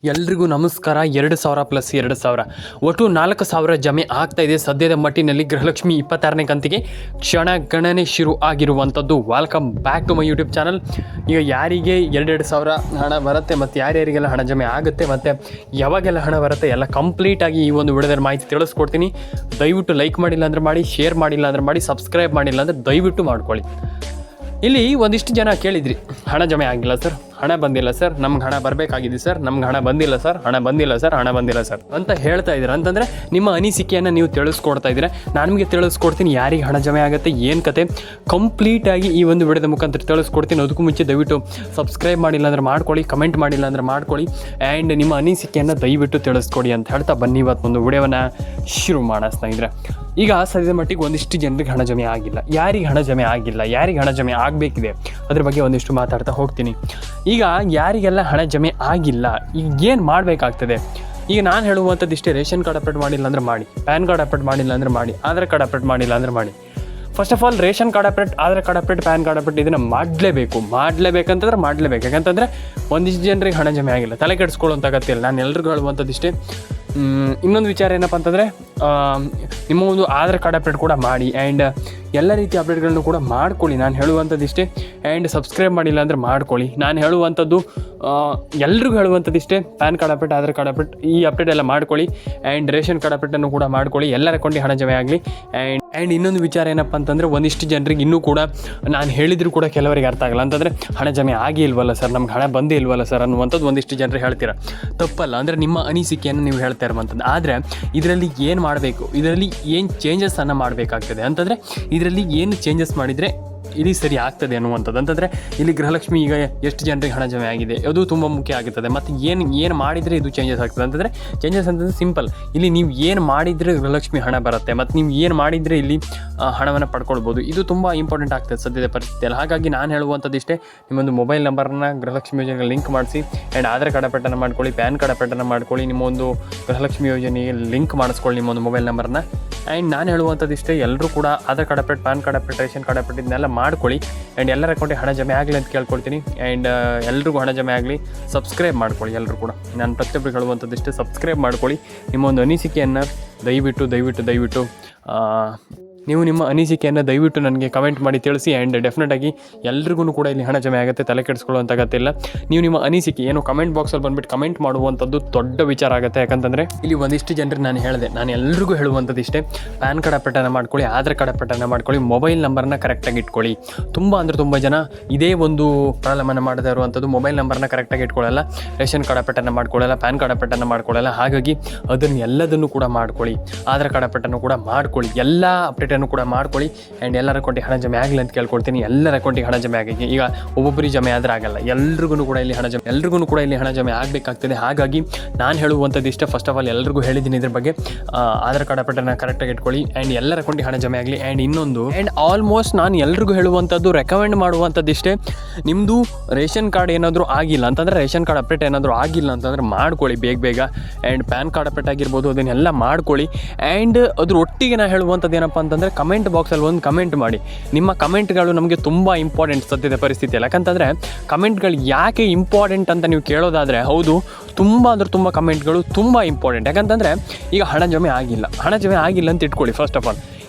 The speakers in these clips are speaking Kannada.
ಎಲ್ರಿಗೂ ನಮಸ್ಕಾರ. 2,000 ಪ್ಲಸ್ 2,000 ಒಟ್ಟು 4,000 ಜಮೆ ಆಗ್ತಾ ಇದೆ. ಸದ್ಯದ ಮಟ್ಟಿನಲ್ಲಿ ಗೃಹಲಕ್ಷ್ಮಿ 26ನೇ ಕಂತಿಗೆ ಕ್ಷಣಗಣನೆ ಶುರು ಆಗಿರುವಂಥದ್ದು. Welcome back to my YouTube channel. ಈಗ ಯಾರಿಗೆ 2,000 ಹಣ ಬರುತ್ತೆ ಮತ್ತು ಯಾರ್ಯಾರಿಗೆಲ್ಲ ಹಣ ಜಮೆ ಆಗುತ್ತೆ ಮತ್ತು ಯಾವಾಗೆಲ್ಲ ಹಣ ಬರುತ್ತೆ ಎಲ್ಲ ಕಂಪ್ಲೀಟಾಗಿ ಈ ಒಂದು ವಿಡಿಯೋದಲ್ಲಿ ಮಾಹಿತಿ ತಿಳಿಸ್ಕೊಡ್ತೀನಿ. ದಯವಿಟ್ಟು ಲೈಕ್ ಮಾಡಿಲ್ಲ ಅಂದರೆ ಮಾಡಿ, ಶೇರ್ ಮಾಡಿಲ್ಲ ಅಂದರೆ ಮಾಡಿ, ಸಬ್ಸ್ಕ್ರೈಬ್ ಮಾಡಿಲ್ಲ ಅಂದರೆ ದಯವಿಟ್ಟು ಮಾಡ್ಕೊಳ್ಳಿ. ಇಲ್ಲಿ ಒಂದಿಷ್ಟು ಜನ ಕೇಳಿದ್ರಿ, ಹಣ ಜಮೆ ಆಗಿಲ್ಲ ಸರ್, ಹಣ ಬಂದಿಲ್ಲ ಸರ್, ನಮ್ಗೆ ಹಣ ಬರಬೇಕಾಗಿದೆ ಸರ್, ನಮ್ಗೆ ಹಣ ಬಂದಿಲ್ಲ ಸರ್, ಹಣ ಬಂದಿಲ್ಲ ಸರ್, ಹಣ ಬಂದಿಲ್ಲ ಸರ್ ಅಂತ ಹೇಳ್ತಾ ಇದ್ದೀರಾ. ಅಂತಂದರೆ ನಿಮ್ಮ ಅನಿಸಿಕೆಯನ್ನು ನೀವು ತಿಳಿಸ್ಕೊಡ್ತಾ ಇದ್ದೀರಾ. ನಾನು ನಿಮಗೆ ತಿಳಿಸ್ಕೊಡ್ತೀನಿ ಯಾರಿಗೆ ಹಣ ಜಮೆ ಆಗುತ್ತೆ, ಏನು ಕತೆ ಕಂಪ್ಲೀಟಾಗಿ ಈ ಒಂದು ವಿಡಿಯೋದ ಮುಖಾಂತರ ತಿಳಿಸ್ಕೊಡ್ತೀನಿ. ಅದಕ್ಕೂ ಮುಂಚೆ ದಯವಿಟ್ಟು ಸಬ್ಸ್ಕ್ರೈಬ್ ಮಾಡಿಲ್ಲ ಅಂದರೆ ಮಾಡ್ಕೊಳ್ಳಿ, ಕಮೆಂಟ್ ಮಾಡಿಲ್ಲ ಅಂದರೆ ಮಾಡ್ಕೊಳ್ಳಿ, ಆ್ಯಂಡ್ ನಿಮ್ಮ ಅನಿಸಿಕೆಯನ್ನು ದಯವಿಟ್ಟು ತಿಳಿಸ್ಕೊಡಿ ಅಂತ ಹೇಳ್ತಾ ಬನ್ನಿ ಇವತ್ತು ಒಂದು ವಿಡಿಯೋವನ್ನು ಶುರು ಮಾಡೋಣ ಸ್ನೇಹಿತರೆ. ಈಗ ಸದ್ಯದ ಮಟ್ಟಿಗೆ ಒಂದಿಷ್ಟು ಜನರಿಗೆ ಹಣ ಜಮೆ ಆಗಿಲ್ಲ. ಯಾರಿಗೆ ಹಣ ಜಮೆ ಆಗಿಲ್ಲ, ಯಾರಿಗೆ ಹಣ ಜಮೆ ಆಗಬೇಕಿದೆ ಅದ್ರ ಬಗ್ಗೆ ಒಂದಿಷ್ಟು ಮಾತಾಡ್ತಾ ಹೋಗ್ತೀನಿ. ಈಗ ಯಾರಿಗೆಲ್ಲ ಹಣ ಜಮೆ ಆಗಿಲ್ಲ, ಈಗ ಏನು ಮಾಡಬೇಕಾಗ್ತದೆ? ಈಗ ನಾನು ಹೇಳುವಂಥದ್ದು ಇಷ್ಟೇ, ರೇಷನ್ ಕಾರ್ಡ್ ಅಪ್ಡೇಟ್ ಮಾಡಿಲ್ಲ ಅಂದರೆ ಮಾಡಿ, ಪ್ಯಾನ್ ಕಾರ್ಡ್ ಅಪ್ಡೇಟ್ ಮಾಡಿಲ್ಲ ಅಂದರೆ ಮಾಡಿ, ಆಧಾರ್ ಕಾರ್ಡ್ ಅಪ್ಡೇಟ್ ಮಾಡಿಲ್ಲ ಅಂದರೆ ಮಾಡಿ. First of all ration card update, Aadhaar card update, PAN card update ಇದನ್ನು ಮಾಡಲೇಬೇಕಂತಂದ್ರೆ ಮಾಡಲೇಬೇಕು. ಯಾಕಂತಂದರೆ ಒಂದಿಷ್ಟು ಜನರಿಗೆ ಹಣ ಜಮೆ ಆಗಿಲ್ಲ, ತಲೆ ಕೆಡಿಸ್ಕೊಳ್ಳೋಂಥ ಅಗತ್ಯ. ನಾನು ಎಲ್ರಿಗೂ ಹೇಳುವಂಥದ್ದು ಇಷ್ಟೇ. ಇನ್ನೊಂದು ವಿಚಾರ ಏನಪ್ಪ ಅಂತಂದರೆ, ನಿಮ್ಮ ಒಂದು ಆಧಾರ್ ಕಾರ್ಡ್ ಅಪ್ಡೇಟ್ ಕೂಡ ಮಾಡಿ, ಆ್ಯಂಡ್ ಎಲ್ಲ ರೀತಿಯ ಅಪ್ಡೇಟ್ಗಳನ್ನು ಕೂಡ ಮಾಡ್ಕೊಳ್ಳಿ. ನಾನು ಹೇಳುವಂಥದ್ದು ಇಷ್ಟೇ. ಆ್ಯಂಡ್ ಸಬ್ಸ್ಕ್ರೈಬ್ ಮಾಡಿಲ್ಲ ಅಂದರೆ ಮಾಡ್ಕೊಳ್ಳಿ. ನಾನು ಹೇಳುವಂಥದ್ದು ಎಲ್ರಿಗೂ ಹೇಳುವಂಥದ್ದು ಇಷ್ಟೇ, PAN card update, Aadhaar card update ಈ ಅಪ್ಡೇಟ್ ಎಲ್ಲ ಮಾಡ್ಕೊಳ್ಳಿ, ಆ್ಯಂಡ್ ರೇಷನ್ ಕಾರ್ಡ್ ಅಪ್ಡೇಟನ್ನು ಕೂಡ ಮಾಡ್ಕೊಳ್ಳಿ. ಎಲ್ಲರ ಅಕೌಂಟಿಗೆ ಹಣ ಜಮೆ ಆಗಲಿ. ಆ್ಯಂಡ್ ಇನ್ನೊಂದು ವಿಚಾರ ಏನಪ್ಪ ಅಂತಂದರೆ, ಒಂದಿಷ್ಟು ಜನರಿಗೆ ಇನ್ನೂ ಕೂಡ ನಾನು ಹೇಳಿದರೂ ಕೂಡ ಕೆಲವರಿಗೆ ಅರ್ಥ ಆಗಲ್ಲ. ಅಂತಂದರೆ ಹಣ ಜಮೆ ಆಗಿ ಇಲ್ವಲ್ಲ ಸರ್, ನಮ್ಗೆ ಹಣ ಬಂದೇ ಇಲ್ವಲ್ಲ ಸರ್ ಅನ್ನುವಂಥದ್ದು ಒಂದಿಷ್ಟು ಜನರು ಹೇಳ್ತೀರ. ತಪ್ಪಲ್ಲ, ಅಂದರೆ ನಿಮ್ಮ ಅನಿಸಿಕೆಯನ್ನು ನೀವು ಹೇಳ್ತಾ ಇರುವಂಥದ್ದು. ಆದರೆ ಇದರಲ್ಲಿ ಏನು ಮಾಡಬೇಕು, ಇದರಲ್ಲಿ ಏನು ಚೇಂಜಸ್ಸನ್ನು ಮಾಡಬೇಕಾಗ್ತದೆ ಅಂತಂದರೆ, ಇದರಲ್ಲಿ ಏನು ಚೇಂಜಸ್ ಮಾಡಿದರೆ ಇಲ್ಲಿ ಸರಿ ಆಗ್ತದೆ ಅನ್ನುವಂಥದ್ದು. ಅಂತಂದರೆ ಇಲ್ಲಿ ಗೃಹಲಕ್ಷ್ಮಿ ಈಗ ಎಷ್ಟು ಜನರಿಗೆ ಹಣ ಜಮೆ ಆಗಿದೆ ಅದು ತುಂಬ ಮುಖ್ಯ ಆಗುತ್ತದೆ. ಮತ್ತು ಏನು ಮಾಡಿದರೆ ಇದು ಚೇಂಜಸ್ ಆಗ್ತದೆ ಅಂತಂದರೆ, ಚೇಂಜಸ್ ಅಂತಂದರೆ ಸಿಂಪಲ್. ಇಲ್ಲಿ ನೀವು ಏನು ಮಾಡಿದರೆ ಗೃಹಲಕ್ಷ್ಮಿ ಹಣ ಬರುತ್ತೆ ಮತ್ತು ನೀವು ಏನು ಮಾಡಿದರೆ ಇಲ್ಲಿ ಹಣವನ್ನು ಪಡ್ಕೊಳ್ಬೋದು. ಇದು ತುಂಬ ಇಂಪಾರ್ಟೆಂಟ್ ಆಗ್ತದೆ ಸದ್ಯದ ಪರಿಸ್ಥಿತಿಯಲ್ಲಿ. ಹಾಗಾಗಿ ನಾನು ಹೇಳುವಂಥದ್ದು ಇಷ್ಟೇ, ನಿಮ್ಮೊಂದು ಮೊಬೈಲ್ ನಂಬರನ್ನ ಗೃಹಲಕ್ಷ್ಮಿ ಯೋಜನೆಗೆ ಲಿಂಕ್ ಮಾಡಿಸಿ, ಆ್ಯಂಡ್ ಆಧಾರ್ ಕಾರ್ಡ್ ಅಪ್ಡೇಟನ್ನು ಮಾಡ್ಕೊಳ್ಳಿ, ಪ್ಯಾನ್ ಕಾರ್ಡ್ ಅಪ್ಡೇಟನ್ನು ಮಾಡ್ಕೊಳ್ಳಿ, ನಿಮ್ಮೊಂದು ಗೃಹಲಕ್ಷ್ಮಿ ಯೋಜನೆಗೆ ಲಿಂಕ್ ಮಾಡಿಸ್ಕೊಳ್ಳಿ ನಿಮ್ಮೊಂದು ಮೊಬೈಲ್ ನಂಬರನ್ನ. ಆ್ಯಂಡ್ ನಾನು ಹೇಳುವಂಥದ್ದು ಇಷ್ಟೇ, ಎಲ್ಲರೂ ಕೂಡ Aadhaar card update, PAN card update, ration card update ಇದನ್ನೆಲ್ಲ ಮಾಡ್ಕೊಳ್ಳಿ. ಆ್ಯಂಡ್ ಎಲ್ಲರ ಅಕೌಂಟಿಗೆ ಹಣ ಜಮೆ ಆಗಲಿ ಅಂತ ಕೇಳ್ಕೊಳ್ತೀನಿ. ಆ್ಯಂಡ್ ಎಲ್ರಿಗೂ ಹಣ ಜಮೆ ಆಗಲಿ. ಸಬ್ಸ್ಕ್ರೈಬ್ ಮಾಡ್ಕೊಳ್ಳಿ ಎಲ್ಲರೂ ಕೂಡ. ನಾನು ಪ್ರತಿಯೊಬ್ಬರಿಗೆ ಹೇಳುವಂಥದ್ದು ಇಷ್ಟೇ, ಸಬ್ಸ್ಕ್ರೈಬ್ ಮಾಡ್ಕೊಳ್ಳಿ. ನಿಮ್ಮೊಂದು ಅನಿಸಿಕೆಯನ್ನು ದಯವಿಟ್ಟು ನೀವು ನಿಮ್ಮ ಅನಿಸಿಕೆಯನ್ನು ದಯವಿಟ್ಟು ನನಗೆ ಕಮೆಂಟ್ ಮಾಡಿ ತಿಳಿಸಿ. ಆ್ಯಂಡ್ ಡೆಫಿನೆಟಾಗಿ ಎಲ್ರಿಗೂ ಕೂಡ ಇಲ್ಲಿ ಹಣ ಜಮೆ ಆಗುತ್ತೆ, ತಲೆ ಕೆಡಿಸ್ಕೊಳ್ಳುವಂಥ ಅಗತ್ಯ ಇಲ್ಲ. ನೀವು ನಿಮ್ಮ ಅನಿಸಿಕೆ ಏನು ಕಮೆಂಟ್ ಬಾಕ್ಸಲ್ಲಿ ಬಂದುಬಿಟ್ಟು ಕಮೆಂಟ್ ಮಾಡುವಂಥದ್ದು ದೊಡ್ಡ ವಿಚಾರ ಆಗುತ್ತೆ. ಯಾಕಂತಂದರೆ ಇಲ್ಲಿ ಒಂದಿಷ್ಟು ಜನರಿಗೆ ನಾನು ಹೇಳಿದೆ, ನಾನು ಎಲ್ರಿಗೂ ಹೇಳುವಂಥದ್ದು ಇಷ್ಟೇ, ಪ್ಯಾನ್ ಕಾರ್ಡ್ ಅಪ್ಡೇಟನ್ನು ಮಾಡ್ಕೊಳ್ಳಿ, ಆಧಾರ್ ಕಾರ್ಡ್ ಅಪ್ಡೇಟನ್ನು ಮಾಡ್ಕೊಳ್ಳಿ, ಮೊಬೈಲ್ ನಂಬರ್ನ ಕರೆಕ್ಟಾಗಿ ಇಟ್ಕೊಳ್ಳಿ. ತುಂಬ ಜನ ಇದೇ ಒಂದು ಪ್ರಾಬ್ಲಮನ್ನು ಮಾಡ್ತಾ ಇರುವಂಥದ್ದು, ಮೊಬೈಲ್ ನಂಬರ್ನ ಕರೆಕ್ಟಾಗಿ ಇಟ್ಕೊಳ್ಳಲ್ಲ, ರೇಷನ್ ಕಾರ್ಡ್ ಅಪ್ಡೇಟನ್ನು ಮಾಡ್ಕೊಳ್ಳಲ್ಲ, ಪ್ಯಾನ್ ಕಾರ್ಡ್ ಅಪ್ಡೇಟನ್ನು ಮಾಡ್ಕೊಳ್ಳಲ್ಲ. ಹಾಗಾಗಿ ಎಲ್ಲದನ್ನು ಕೂಡ ಮಾಡ್ಕೊಳ್ಳಿ, ಆಧಾರ್ ಕಾರ್ಡ್ ಅಪ್ಡೇಟನ್ನು ಕೂಡ ಮಾಡ್ಕೊಳ್ಳಿ, ಎಲ್ಲ ಅಪ್ಡೇಟನ್ನು ಕೂಡ ಮಾಡ್ಕೊಳ್ಳಿ. ಆ್ಯಂಡ್ ಎಲ್ಲರ ಅಕೌಂಟಿಗೆ ಹಣ ಜಮೆ ಆಗಲಿ ಅಂತ ಕೇಳ್ಕೊಳ್ತೀನಿ. ಎಲ್ಲರ ಅಕೌಂಟಿಗೆ ಹಣ ಜಮೆ ಆಗಿದೆ. ಈಗ ಒಬ್ಬೊಬ್ಬರಿಗೆ ಜಮೆ ಆದರೆ ಆಗಲ್ಲ, ಎಲ್ರಿಗೂ ಕೂಡ ಇಲ್ಲಿ ಹಣ ಜಮೆ ಆಗಬೇಕಾಗ್ತದೆ. ಹಾಗಾಗಿ ನಾನು ಹೇಳುವಂಥದ್ದು ಇಷ್ಟ. ಫಸ್ಟ್ ಆಫ್ ಆಲ್ ಎಲ್ರಿಗೂ ಹೇಳಿದ್ದೀನಿ ಇದ್ರ ಬಗ್ಗೆ, ಆಧಾರ್ ಕಾರ್ಡ್ ಅಪ್ಡೇಟನ್ನು ಕರೆಕ್ಟಾಗಿ ಇಟ್ಕೊಳ್ಳಿ, ಆ್ಯಂಡ್ ಎಲ್ಲರ ಅಕೌಂಟಿಗೆ ಹಣ ಜಮೆ ಆಗಲಿ. ಆ್ಯಂಡ್ ಇನ್ನೊಂದು, ಆ್ಯಂಡ್ ಆಲ್ಮೋಸ್ಟ್ ನಾನು ಎಲ್ರಿಗೂ ಹೇಳುವಂಥದ್ದು, ರೆಕಮೆಂಡ್ ಮಾಡುವಂಥದ್ದು ಇಷ್ಟೇ, ನಿಮ್ಮದು ರೇಷನ್ ಕಾರ್ಡ್ ಏನಾದರೂ ಆಗಿಲ್ಲ ಅಂತಂದರೆ, ರೇಷನ್ ಕಾರ್ಡ್ ಅಪ್ಡೇಟ್ ಏನಾದರೂ ಆಗಿಲ್ಲ ಅಂತಂದರೆ ಮಾಡ್ಕೊಳ್ಳಿ ಬೇಗ. ಆ್ಯಂಡ್ ಪ್ಯಾನ್ ಕಾರ್ಡ್ ಅಪ್ಡೇಟ್ ಆಗಿರ್ಬೋದು, ಅದನ್ನೆಲ್ಲ ಮಾಡ್ಕೊಳ್ಳಿ. ಆ್ಯಂಡ್ ಅದ್ರ ಒಟ್ಟಿಗೆ ನಾನು ಹೇಳುವಂಥದ್ದು ಏನಪ್ಪ ಅಂತಂದರೆ, ಕಮೆಂಟ್ ಬಾಕ್ಸಲ್ಲಿ ಒಂದು ಕಮೆಂಟ್ ಮಾಡಿ. ನಿಮ್ಮ ಕಮೆಂಟ್ಗಳು ನಮಗೆ ತುಂಬ ಇಂಪಾರ್ಟೆಂಟ್ ಸದ್ಯದ ಪರಿಸ್ಥಿತಿಯಲ್ಲಿ. ಯಾಕಂತಂದರೆ ಕಮೆಂಟ್ಗಳು ಯಾಕೆ ಇಂಪಾರ್ಟೆಂಟ್ ಅಂತ ನೀವು ಕೇಳೋದಾದರೆ, ಹೌದು, ತುಂಬ ಕಮೆಂಟ್ಗಳು ತುಂಬ ಇಂಪಾರ್ಟೆಂಟ್. ಯಾಕಂತಂದರೆ ಈಗ ಹಣ ಜಮೆ ಆಗಿಲ್ಲ ಅಂತ ಇಟ್ಕೊಳ್ಳಿ. ಫಸ್ಟ್ ಆಫ್ ಆಲ್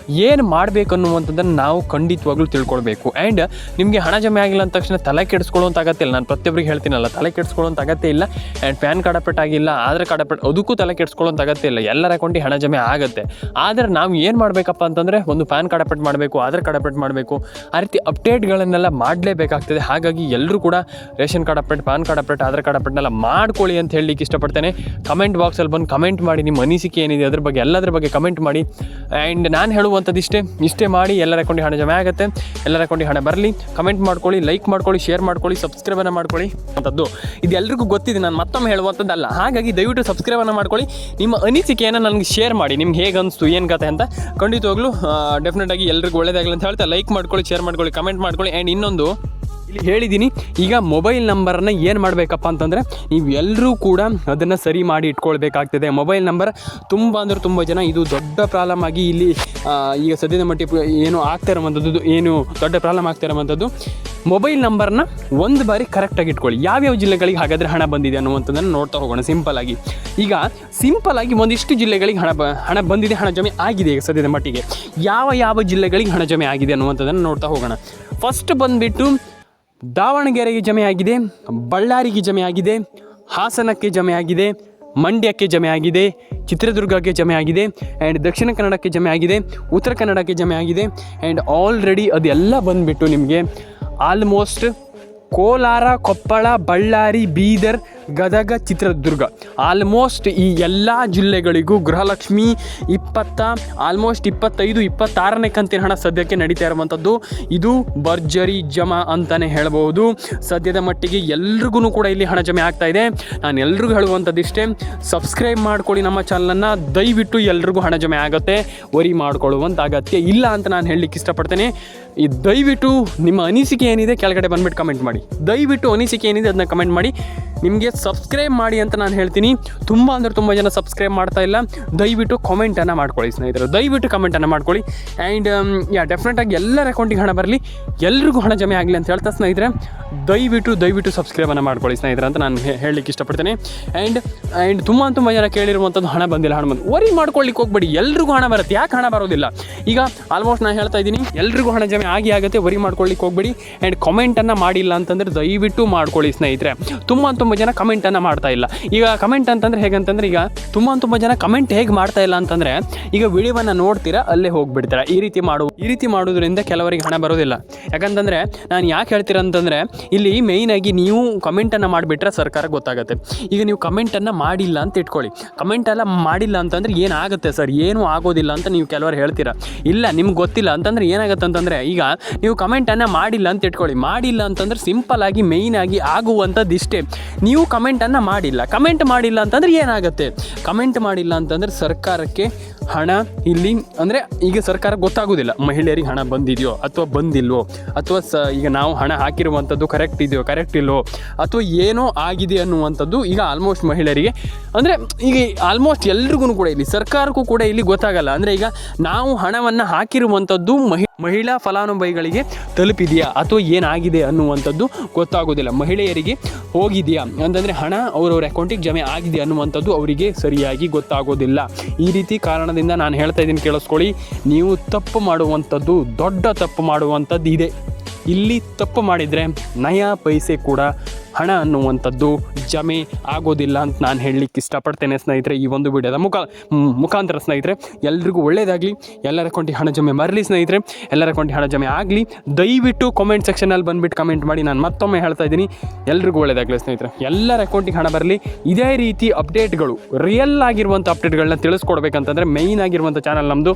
ಏನು ಮಾಡಬೇಕು ಅನ್ನುವಂಥದ್ದನ್ನು ನಾವು ಖಂಡಿತವಾಗ್ಲೂ ತಿಳ್ಕೊಳ್ಬೇಕು. ಆ್ಯಂಡ್ ನಿಮಗೆ ಹಣ ಜಮೆ ಆಗಿಲ್ಲ ಅಂದ ತಕ್ಷಣ ತಲೆ ಕೆಡಿಸ್ಕೊಳ್ಳೋಂಥ ಅಗತ್ಯ ಇಲ್ಲ. ನಾನು ಪ್ರತಿಯೊಬ್ಬರಿಗೆ ಹೇಳ್ತೀನಲ್ಲ, ತಲೆ ಕೆಡಿಸ್ಕೊಳ್ಳೋಂಥ ಅಗತ್ಯ ಇಲ್ಲ. ಆ್ಯಂಡ್ ಪ್ಯಾನ್ ಕಾರ್ಡ್ ಅಪ್ಡೇಟ್ ಆಗಿಲ್ಲ, ಆಧಾರ್ ಕಾರ್ಡ್ ಅಪ್ಡೇಟ್, ಅದಕ್ಕೂ ತಲೆ ಕೆಡಿಸ್ಕೊಳ್ಳೋಂಥ ಅಗತ್ಯ ಇಲ್ಲ. ಎಲ್ಲರ ಅಕೌಂಟಿಗೆ ಹಣ ಜಮೆ ಆಗುತ್ತೆ. ಆದರೆ ನಾವು ಏನು ಮಾಡಬೇಕಪ್ಪ ಅಂತಂದರೆ, ಒಂದು ಪ್ಯಾನ್ ಕಾರ್ಡ್ ಅಪ್ಡೇಟ್ ಮಾಡಬೇಕು, ಆಧಾರ್ ಕಾರ್ಡ್ ಅಪ್ಡೇಟ್ ಮಾಡಬೇಕು, ಆ ರೀತಿ ಅಪ್ಡೇಟ್ಗಳನ್ನೆಲ್ಲ ಮಾಡಲೇಬೇಕಾಗ್ತದೆ. ಹಾಗಾಗಿ ಎಲ್ಲರೂ ಕೂಡ ration card update, PAN card update, Aadhaar card ಅಪ್ಡೇಟ್ನೆಲ್ಲ ಮಾಡ್ಕೊಳ್ಳಿ ಅಂತ ಹೇಳಲಿಕ್ಕೆ ಇಷ್ಟಪಡ್ತೇನೆ. ಕಮೆಂಟ್ ಬಾಕ್ಸಲ್ಲಿ ಬಂದು ಕಮೆಂಟ್ ಮಾಡಿ, ನಿಮ್ಮ ಅನಿಸಿಕೆ ಏನಿದೆ ಅದ್ರ ಬಗ್ಗೆ ಎಲ್ಲದರ ಬಗ್ಗೆ ಕಮೆಂಟ್ ಮಾಡಿ. ಆ್ಯಂಡ್ ನಾನು ಹೇಳುವಂಥದ್ದು ಇಷ್ಟೇ ಮಾಡಿ, ಎಲ್ಲರ ಅಕೌಂಟಿಗೆ ಹಣ ಜಮೆ ಆಗುತ್ತೆ, ಎಲ್ಲರ ಅಕೌಂಟಿಗೆ ಹಣ ಬರಲಿ. ಕಮೆಂಟ್ ಮಾಡ್ಕೊಳ್ಳಿ, ಲೈಕ್ ಮಾಡ್ಕೊಳ್ಳಿ, ಶೇರ್ ಮಾಡ್ಕೊಳ್ಳಿ, ಸಬ್ಸ್ಕ್ರೈಬನ್ನು ಮಾಡ್ಕೊಳ್ಳಿ ಅಂತದ್ದು ಇದು ಎಲ್ರಿಗೂ ಗೊತ್ತಿದೆ, ನಾನು ಮತ್ತೊಮ್ಮೆ ಹೇಳುವಂಥದ್ದಲ್ಲ. ಹಾಗಾಗಿ ದಯವಿಟ್ಟು ಸಬ್ಸ್ಕ್ರೈಬನ್ನು ಮಾಡ್ಕೊಳ್ಳಿ. ನಿಮ್ಮ ಅನಿಸಿಕೆಯನ್ನು ನನಗೆ ಶೇರ್ ಮಾಡಿ, ನಿಮ್ಗೆ ಹೇಗೆ ಅನಿಸ್ತು, ಏನು ಕತೆ ಅಂತ. ಖಂಡಿತವಾಗ್ಲೂ ಡೆಫಿನೆಟಾಗಿ ಎಲ್ರಿಗೂ ಒಳ್ಳೆಯದಾಗಲಿ ಅಂತ ಹೇಳ್ತಾ, ಲೈಕ್ ಮಾಡ್ಕೊಳ್ಳಿ, ಶೇರ್ ಮಾಡ್ಕೊಳ್ಳಿ, ಕಮೆಂಟ್ ಮಾಡ್ಕೊಳ್ಳಿ. ಆ್ಯಂಡ್ ಇನ್ನೊಂದು, ಇಲ್ಲಿ ಹೇಳಿದ್ದೀನಿ. ಈಗ ಮೊಬೈಲ್ ನಂಬರನ್ನು ಏನು ಮಾಡಬೇಕಪ್ಪ ಅಂತಂದರೆ ನೀವು ಎಲ್ಲರೂ ಕೂಡ ಅದನ್ನು ಸರಿ ಮಾಡಿ ಇಟ್ಕೊಳ್ಬೇಕಾಗ್ತದೆ. ಮೊಬೈಲ್ ನಂಬರ್ ತುಂಬ ಅಂದರೆ ತುಂಬ ಜನ ಇದು ದೊಡ್ಡ ಪ್ರಾಬ್ಲಮ್ ಆಗಿ ಇಲ್ಲಿ ಈಗ ಸದ್ಯದ ಮಟ್ಟಿಗೆ ಏನು ಆಗ್ತಾ ಇರೋವಂಥದ್ದು, ಏನು ದೊಡ್ಡ ಪ್ರಾಬ್ಲಮ್ ಆಗ್ತಾ ಇರೋವಂಥದ್ದು, ಮೊಬೈಲ್ ನಂಬರ್ನ ಒಂದು ಬಾರಿ ಕರೆಕ್ಟಾಗಿ ಇಟ್ಕೊಳ್ಳಿ. ಯಾವ್ಯಾವ ಜಿಲ್ಲೆಗಳಿಗೆ ಹಾಗಾದರೆ ಹಣ ಬಂದಿದೆ ಅನ್ನುವಂಥದ್ದನ್ನು ನೋಡ್ತಾ ಹೋಗೋಣ ಸಿಂಪಲ್ಲಾಗಿ. ಈಗ ಸಿಂಪಲ್ಲಾಗಿ ಒಂದಿಷ್ಟು ಜಿಲ್ಲೆಗಳಿಗೆ ಹಣ ಬಂದಿದೆ, ಹಣ ಜಮೆ ಆಗಿದೆ ಈಗ ಸದ್ಯದ ಮಟ್ಟಿಗೆ. ಯಾವ ಜಿಲ್ಲೆಗಳಿಗೆ ಹಣ ಜಮೆ ಆಗಿದೆ ಅನ್ನುವಂಥದ್ದನ್ನು ನೋಡ್ತಾ ಹೋಗೋಣ. ಫಸ್ಟ್ ಬಂದುಬಿಟ್ಟು ದಾವಣಗೆರೆಗೆ ಜಮೆ ಆಗಿದೆ, ಬಳ್ಳಾರಿಗೆ ಜಮೆ ಆಗಿದೆ, ಹಾಸನಕ್ಕೆ ಜಮೆ ಆಗಿದೆ, ಮಂಡ್ಯಕ್ಕೆ ಜಮೆ ಆಗಿದೆ, ಚಿತ್ರದುರ್ಗಕ್ಕೆ ಜಮೆ ಆಗಿದೆ, ಆ್ಯಂಡ್ ದಕ್ಷಿಣ ಕನ್ನಡಕ್ಕೆ ಜಮೆ ಆಗಿದೆ, ಉತ್ತರ ಕನ್ನಡಕ್ಕೆ ಜಮೆ ಆಗಿದೆ, ಆ್ಯಂಡ್ ಆಲ್ರೆಡಿ ಅದೆಲ್ಲ ಬಂದುಬಿಟ್ಟು ನಿಮಗೆ ಆಲ್ಮೋಸ್ಟ್ ಕೋಲಾರ, ಕೊಪ್ಪಳ, ಬಳ್ಳಾರಿ, ಬೀದರ್, ಗದಗ, ಚಿತ್ರದುರ್ಗ ಆಲ್ಮೋಸ್ಟ್ ಈ ಎಲ್ಲ ಜಿಲ್ಲೆಗಳಿಗೂ ಗೃಹಲಕ್ಷ್ಮಿ 25-26ನೇ ಕಂತಿನ ಹಣ ಸದ್ಯಕ್ಕೆ ನಡೀತಾ ಇರುವಂಥದ್ದು. ಇದು ಭರ್ಜರಿ ಜಮಾ ಅಂತಲೇ ಹೇಳ್ಬೋದು. ಸದ್ಯದ ಮಟ್ಟಿಗೆ ಎಲ್ರಿಗೂ ಕೂಡ ಇಲ್ಲಿ ಹಣ ಜಮೆ ಆಗ್ತಾ ಇದೆ. ನಾನು ಎಲ್ರಿಗೂ ಹೇಳುವಂಥದ್ದು ಇಷ್ಟೇ, ಸಬ್ಸ್ಕ್ರೈಬ್ ಮಾಡ್ಕೊಳ್ಳಿ ನಮ್ಮ ಚಾನಲನ್ನು. ದಯವಿಟ್ಟು ಎಲ್ರಿಗೂ ಹಣ ಜಮೆ ಆಗುತ್ತೆ, ವರಿ ಮಾಡ್ಕೊಳ್ಳುವಂಥ ಅಗತ್ಯ ಇಲ್ಲ ಅಂತ ನಾನು ಹೇಳಲಿಕ್ಕೆ ಇಷ್ಟಪಡ್ತೇನೆ. ಈ ದಯವಿಟ್ಟು ನಿಮ್ಮ ಅನಿಸಿಕೆ ಏನಿದೆ ಕೆಳಗಡೆ ಬಂದುಬಿಟ್ಟು ಕಮೆಂಟ್ ಮಾಡಿ. ದಯವಿಟ್ಟು ಅನಿಸಿಕೆ ಏನಿದೆ ಅದನ್ನ ಕಮೆಂಟ್ ಮಾಡಿ. ನಿಮಗೆ ಸಬ್ಸ್ಕ್ರೈಬ್ ಮಾಡಿ ಅಂತ ನಾನು ಹೇಳ್ತೀನಿ. ತುಂಬ ಅಂದರೆ ತುಂಬ ಜನ ಸಬ್ಸ್ಕ್ರೈಬ್ ಮಾಡ್ತಾ ಇಲ್ಲ. ದಯವಿಟ್ಟು ಕಾಮೆಂಟನ್ನು ಮಾಡ್ಕೊಳ್ಳಿ ಸ್ನೇಹಿತರೆ, ದಯವಿಟ್ಟು ಕಮೆಂಟನ್ನು ಮಾಡ್ಕೊಳ್ಳಿ. ಆ್ಯಂಡ್ ಡೆಫಿನೆಟಾಗಿ ಎಲ್ಲರ ಅಕೌಂಟಿಗೆ ಹಣ ಬರಲಿ, ಎಲ್ರಿಗೂ ಹಣ ಜಮೆ ಆಗಲಿ ಅಂತ ಹೇಳ್ತಾ ಸ್ನೇಹಿತರೆ, ದಯವಿಟ್ಟು ಸಬ್ಸ್ಕ್ರೈಬನ್ನು ಮಾಡ್ಕೊಳ್ಳಿ ಸ್ನೇಹಿತರೆ ಅಂತ ನಾನು ಹೇಳಲಿಕ್ಕೆ ಇಷ್ಟಪಡ್ತೇನೆ. ಆ್ಯಂಡ್ ತುಂಬ ಜನ ಕೇಳಿರುವಂಥದ್ದು ಹಣ ಬಂದಿಲ್ಲ, ವರಿ ಮಾಡ್ಕೊಳ್ಳಿಕ್ಕೆ ಹೋಗ್ಬೇಡಿ. ಎಲ್ರಿಗೂ ಹಣ ಬರುತ್ತೆ, ಯಾಕೆ ಹಣ ಬರೋದಿಲ್ಲ? ಈಗ ಆಲ್ಮೋಸ್ಟ್ ನಾನು ಹೇಳ್ತಾ ಇದ್ದೀನಿ, ಎಲ್ರಿಗೂ ಹಣ ಜಮೆ ಆಗುತ್ತೆ, ವರಿ ಮಾಡ್ಕೊಳ್ಳಿಕ್ಕೆ ಹೋಗ್ಬೇಡಿ. ಆ್ಯಂಡ್ ಕಮೆಂಟನ್ನು ಮಾಡಿಲ್ಲ ಅಂತಂದರೆ ದಯವಿಟ್ಟು ಮಾಡ್ಕೊಳ್ಳಿ ಸ್ನೇಹಿತರೆ. ತುಂಬ ಜನ ಕಮೆಂಟನ್ನು ಮಾಡ್ತಾ ಇಲ್ಲ. ಈಗ ಕಮೆಂಟ್ ಅಂತಂದರೆ ಹೇಗಂತಂದರೆ, ಈಗ ತುಂಬ ಜನ ಕಮೆಂಟ್ ಹೇಗೆ ಮಾಡ್ತಾ ಇಲ್ಲ ಅಂತಂದರೆ, ಈಗ ವಿಡಿಯೋವನ್ನು ನೋಡ್ತೀರಾ ಅಲ್ಲೇ ಹೋಗ್ಬಿಡ್ತೀರಾ. ಈ ರೀತಿ ಮಾಡೋದ್ರಿಂದ ಕೆಲವರಿಗೆ ಹಣ ಬರೋದಿಲ್ಲ. ಯಾಕಂತಂದರೆ ನಾನು ಯಾಕೆ ಹೇಳ್ತೀರ ಅಂತಂದರೆ, ಇಲ್ಲಿ ಮೇಯ್ನಾಗಿ ನೀವು ಕಮೆಂಟನ್ನು ಮಾಡಿಬಿಟ್ರೆ ಸರ್ಕಾರ ಗೊತ್ತಾಗುತ್ತೆ. ಈಗ ನೀವು ಕಮೆಂಟನ್ನು ಮಾಡಿಲ್ಲ ಅಂತ ಇಟ್ಕೊಳ್ಳಿ. ಕಮೆಂಟೆಲ್ಲ ಮಾಡಿಲ್ಲ ಅಂತಂದರೆ ಏನಾಗುತ್ತೆ ಸರ್? ಏನೂ ಆಗೋದಿಲ್ಲ ಅಂತ ನೀವು ಕೆಲವರು ಹೇಳ್ತೀರಾ. ಇಲ್ಲ, ನಿಮ್ಗೆ ಗೊತ್ತಿಲ್ಲ ಅಂತಂದರೆ ಏನಾಗುತ್ತೆ ಅಂತಂದರೆ, ಈಗ ನೀವು ಕಮೆಂಟನ್ನು ಮಾಡಿಲ್ಲ ಅಂತ ಇಟ್ಕೊಳ್ಳಿ. ಮಾಡಿಲ್ಲ ಅಂತಂದರೆ ಸಿಂಪಲ್ಲಾಗಿ ಮೇಯ್ನಾಗಿ ಆಗುವಂಥದ್ದು ಇಷ್ಟೇ, ನೀವು ಕಮೆಂಟನ್ನು ಮಾಡಿಲ್ಲ. ಕಮೆಂಟ್ ಮಾಡಿಲ್ಲ ಅಂತಂದರೆ ಏನಾಗುತ್ತೆ? ಕಮೆಂಟ್ ಮಾಡಿಲ್ಲ ಅಂತಂದರೆ ಸರ್ಕಾರಕ್ಕೆ ಹಣ ಇಲ್ಲಿ ಅಂದರೆ ಈಗ ಸರ್ಕಾರ ಗೊತ್ತಾಗೋದಿಲ್ಲ ಮಹಿಳೆಯರಿಗೆ ಹಣ ಬಂದಿದೆಯೋ ಅಥವಾ ಬಂದಿಲ್ವೋ, ಅಥವಾ ಈಗ ನಾವು ಹಣ ಹಾಕಿರುವಂಥದ್ದು ಕರೆಕ್ಟ್ ಇದೆಯೋ ಕರೆಕ್ಟ್ ಇಲ್ವೋ, ಅಥವಾ ಏನೋ ಆಗಿದೆ ಅನ್ನುವಂಥದ್ದು ಈಗ ಆಲ್ಮೋಸ್ಟ್ ಮಹಿಳೆಯರಿಗೆ ಅಂದರೆ ಈಗ ಆಲ್ಮೋಸ್ಟ್ ಎಲ್ರಿಗೂ ಕೂಡ ಇಲ್ಲಿ ಸರ್ಕಾರಕ್ಕೂ ಕೂಡ ಇಲ್ಲಿ ಗೊತ್ತಾಗಲ್ಲ. ಅಂದರೆ ಈಗ ನಾವು ಹಣವನ್ನು ಹಾಕಿರುವಂಥದ್ದು ಮಹಿಳಾ ಫಲಾನುಭವಿಗಳಿಗೆ ತಲುಪಿದೆಯಾ ಅಥವಾ ಏನಾಗಿದೆ ಅನ್ನುವಂಥದ್ದು ಗೊತ್ತಾಗೋದಿಲ್ಲ. ಮಹಿಳೆಯರಿಗೆ ಹೋಗಿದೆಯಾ ಅಂತಂದರೆ ಹಣ ಅವರವ್ರ ಅಕೌಂಟಿಗೆ ಜಮೆ ಆಗಿದೆ ಅನ್ನುವಂಥದ್ದು ಅವರಿಗೆ ಸರಿಯಾಗಿ ಗೊತ್ತಾಗೋದಿಲ್ಲ. ಈ ರೀತಿ ಕಾರಣದಿಂದ ನಾನು ಹೇಳ್ತಾ ಇದ್ದೀನಿ, ಕೇಳಿಸ್ಕೊಳ್ಳಿ. ನೀವು ತಪ್ಪು ಮಾಡುವಂಥದ್ದು, ದೊಡ್ಡ ತಪ್ಪು ಮಾಡುವಂಥದ್ದು ಇದೆ. ಇಲ್ಲಿ ತಪ್ಪು ಮಾಡಿದರೆ ನಯಾ ಪೈಸೆ ಕೂಡ ಹಣ ಅನ್ನುವಂಥದ್ದು ಜಮೆ ಆಗೋದಿಲ್ಲ ಅಂತ ನಾನು ಹೇಳಲಿಕ್ಕೆ ಇಷ್ಟಪಡ್ತೇನೆ ಸ್ನೇಹಿತರೆ. ಈ ಒಂದು ವಿಡಿಯೋದ ಮುಖಾಂತರ ಸ್ನೇಹಿತರೆ, ಎಲ್ರಿಗೂ ಒಳ್ಳೆಯದಾಗಲಿ, ಎಲ್ಲರ ಅಕೌಂಟಿಗೆ ಹಣ ಜಮೆ ಬರಲಿ ಸ್ನೇಹಿತರೆ, ಎಲ್ಲರ ಅಕೌಂಟಿಗೆ ಹಣ ಜಮೆ ಆಗಲಿ. ದಯವಿಟ್ಟು ಕಾಮೆಂಟ್ ಸೆಕ್ಷನಲ್ಲಿ ಬಂದುಬಿಟ್ಟು ಕಮೆಂಟ್ ಮಾಡಿ. ನಾನು ಮತ್ತೊಮ್ಮೆ ಹೇಳ್ತಾ ಇದ್ದೀನಿ, ಎಲ್ರಿಗೂ ಒಳ್ಳೆಯದಾಗಲಿ ಸ್ನೇಹಿತರೆ, ಎಲ್ಲರ ಅಕೌಂಟಿಗೆ ಹಣ ಬರಲಿ. ಇದೇ ರೀತಿ ಅಪ್ಡೇಟ್ಗಳು, ರಿಯಲ್ ಆಗಿರುವಂಥ ಅಪ್ಡೇಟ್ಗಳನ್ನ ತಿಳಿಸ್ಕೊಡ್ಬೇಕಂತಂದರೆ ಮೇಯ್ನ್ ಆಗಿರುವಂಥ ಚಾನಲ್ ನಮ್ಮದು.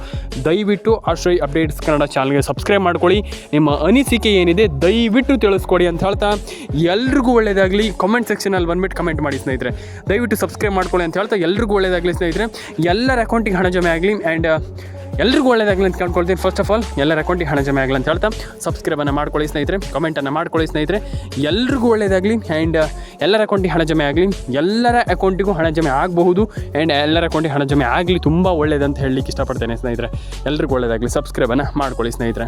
ದಯವಿಟ್ಟು ಆಶ್ರಯ್ ಅಪ್ಡೇಟ್ಸ್ ಕನ್ನಡ ಚಾನಲ್ಗೆ ಸಬ್ಸ್ಕ್ರೈಬ್ ಮಾಡ್ಕೊಳ್ಳಿ. ನಿಮ್ಮ ಅನಿಸಿಕೆ ಏನಿದೆ ದಯವಿಟ್ಟು ತಿಳಿಸ್ಕೊಡಿ ಅಂತ ಹೇಳ್ತಾ, ಎಲ್ರಿಗೂ ಒಳ್ಳೆಯದಾಗಲಿ. ಕಾಮೆಂಟ್ ಸೆಕ್ಷನಲ್ಲಿ ಬಂದುಬಿಟ್ಟು ಕಮೆಂಟ್ ಮಾಡಿ ಸ್ನೇಹಿತರೆ. ದಯವಿಟ್ಟು ಸಬ್ಸ್ಕ್ರೈಬ್ ಮಾಡ್ಕೊಳ್ಳಿ ಅಂತ ಹೇಳ್ತಾ, ಎಲ್ರಿಗೂ ಒಳ್ಳೆಯದಾಗಲಿ ಸ್ನೇಹಿತರೆ, ಎಲ್ಲರ ಅಕೌಂಟಿಗೆ ಹಣ ಜಮೆ ಆಗಲಿ. ಆ್ಯಂಡ್ ಎಲ್ರಿಗೂ ಒಳ್ಳೆಯದಾಗಲಿ ಅಂತ ಕೇಳ್ಕೊಳ್ತೀನಿ. ಫಸ್ಟ್ ಆಫ್ ಆಲ್ ಎಲ್ಲರ ಅಕೌಂಟಿಗೆ ಹಣ ಜಮೆ ಆಗಲಿ ಅಂತ ಹೇಳ್ತಾ ಸಬ್ಸ್ಕ್ರೈಬನ್ನು ಮಾಡ್ಕೊಳ್ಳಿ ಸ್ನೇಹಿತರೆ, ಕಮೆಂಟನ್ನು ಮಾಡ್ಕೊಳ್ಳಿ ಸ್ನೇಹಿತರೆ. ಎಲ್ರಿಗೂ ಒಳ್ಳೆಯದಾಗಲಿ. ಆ್ಯಂಡ್ ಎಲ್ಲರ ಅಕೌಂಟಿಗೆ ಹಣ ಜಮೆ ಆಗಲಿ, ಎಲ್ಲರ ಅಕೌಂಟಿಗೂ ಹಣ ಜಮೆ ಆಗಬಹುದು. ಆ್ಯಂಡ್ ಎಲ್ಲರ ಅಕೌಂಟಿಗೆ ಹಣ ಜಮೆ ಆಗಲಿ, ತುಂಬ ಒಳ್ಳೆಯದಂತ ಹೇಳಲಿಕ್ಕೆ ಇಷ್ಟಪಡ್ತೇನೆ ಸ್ನೇಹಿತರೆ. ಎಲ್ರಿಗೂ ಒಳ್ಳೆಯದಾಗಲಿ. ಸಬ್ಸ್ಕ್ರೈಬನ್ನು ಮಾಡ್ಕೊಳ್ಳಿ ಸ್ನೇಹಿತರೆ.